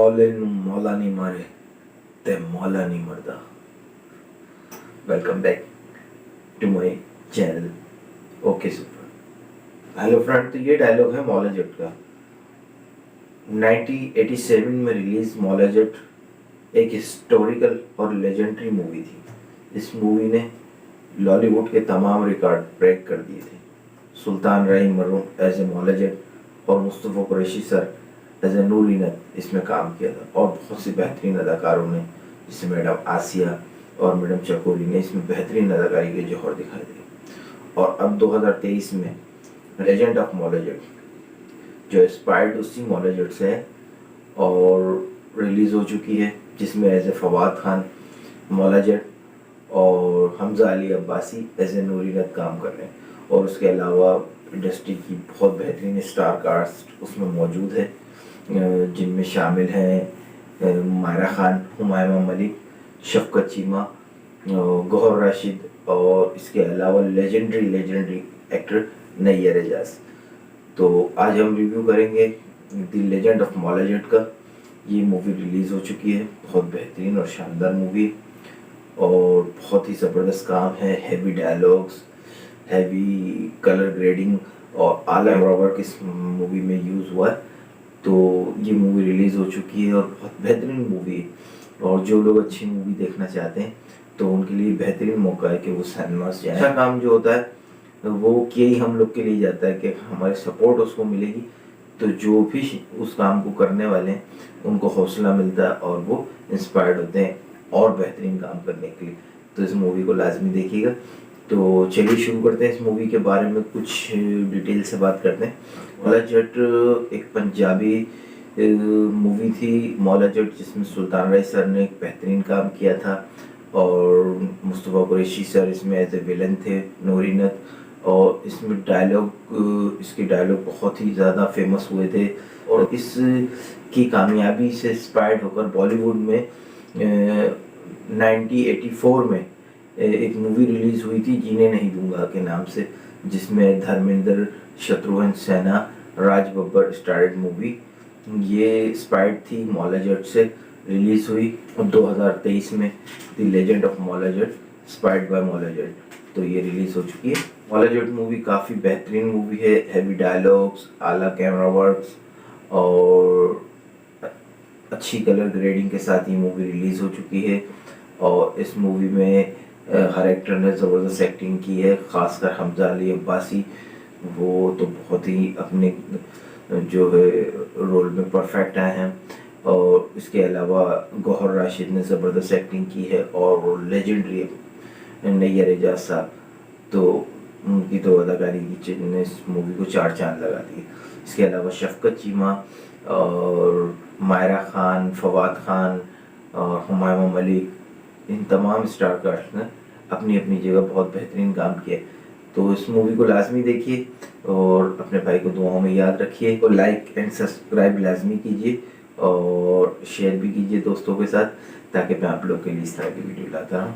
मौले नू मौला नहीं मारे ते मौला नहीं मरदा। Welcome back to my channel okay super. Hello friend, तो ये डायलॉग है मौला जट का। 1987 में रिलीज मौला जट एक हिस्टोरिकल और लेजेंडरी मूवी थी। इस मूवी ने लॉलीवुड के तमाम रिकॉर्ड ब्रेक कर दिए थे। सुल्तान रहीम मरूम एज ए मौला जट और Mustafa Qureshi sir as a Noori इनत इसमें काम किया था, और बहुत सी बेहतरीन अदाकारों ने, जैसे मैडम आसिया और मैडम चकोरी ने इसमें बेहतरीन अदाकारी के जौहर दिखाई दी। और अब 2023 में लेजेंड ऑफ मौला जट, जो इंस्पायर्ड उसी मौला जट से है और रिलीज़ हो चुकी है, जिसमें एज ए फवाद खान मौला जट और हमजा अली अब्बासी एज ए नूर इनत काम कर रहे हैं। और उसके अलावा इंडस्ट्री की बहुत बेहतरीन स्टार कास्ट उसमें मौजूद है, जिनमें शामिल हैं मायरा खान, हुमायूं मलिक, शफकत चीमा, गौहर राशिद और इसके अलावा लेजेंडरी एक्टर नैयर एजाज। तो आज हम रिव्यू करेंगे the legend of Maula Jatt का। ये मूवी रिलीज़ हो चुकी है, बहुत बेहतरीन और शानदार मूवी और बहुत ही ज़बरदस्त काम है। Heavy dialogues, heavy colour grading और आला वर्क इस मूवी में यूज़ हुआ है। तो ये मूवी रिलीज़ हो चुकी है और बहुत बेहतरीन मूवी है, और जो लोग अच्छी मूवी देखना चाहते हैं तो उनके लिए बेहतरीन मौका है कि वो सिनेमास जाएं। अच्छा काम जो होता है वो किए ही हम लोग के लिए जाता है कि हमारी सपोर्ट उसको मिलेगी, तो जो भी उस काम को करने वाले हैं उनको हौसला मिलता है और वो इंस्पायर्ड होते हैं और बेहतरीन काम करने के लिए। तो इस मूवी को लाजमी देखिएगा। तो चलिए शुरू करते हैं इस मूवी के बारे में, कुछ डिटेल से बात करते हैं। मौला जट एक पंजाबी मूवी थी मौला जट, जिसमें सुल्तान राय सर ने एक बेहतरीन काम किया था और मुस्तफ़ा कुरैशी सर इसमें एज ए विलन थे, नूर इनत। और इसमें इसके डायलॉग बहुत ही ज़्यादा फेमस हुए थे और इसकी कामयाबी से इंस्पायर्ड होकर बॉलीवुड में 1984 में एक मूवी रिलीज़ हुई थी जीने नहीं दूंगा के नाम से, जिसमें धर्मेंद्र, शत्रुघ्न सिन्हा, राज बब्बर स्टारड मूवी। ये इंस्पायर्ड थी मौला जट से, रिलीज़ हुई और 2023 में the legend of Maula Jatt inspired by Maula Jatt, तो ये रिलीज़ हो चुकी है। मौला जट मूवी काफ़ी बेहतरीन मूवी है, हैवी डायलॉग्स, आला कैमरा वर्क्स और अच्छी कलर ग्रेडिंग के साथ ये मूवी रिलीज़ हो चुकी है। और इस मूवी में हर एक्टर ने ज़बरदस्त एक्टिंग की है, ख़ासकर हमजा अली अब्बासी, वो तो बहुत ही अपने जो है रोल में परफेक्ट आए हैं। और इसके अलावा गौहर राशिद ने ज़बरदस्त एक्टिंग की है और लेजेंडरी नैयर एजाज साहब, तो उनकी तो अदाकारी की ने इस मूवी को 4 चांद लगा दिए। इसके अलावा शफकत चीमा और मायरा खान, फवाद खान और हुमायूं मलिक, इन तमाम स्टार कास्ट ने अपनी अपनी जगह बहुत बेहतरीन काम किया। तो इस मूवी को लाजमी देखिए और अपने भाई को दुआओं में याद रखिए और लाइक एंड सब्सक्राइब लाजमी कीजिए और शेयर भी कीजिए दोस्तों के साथ, ताकि मैं आप लोग के लिए इस तरह की वीडियो लाता रहूँ।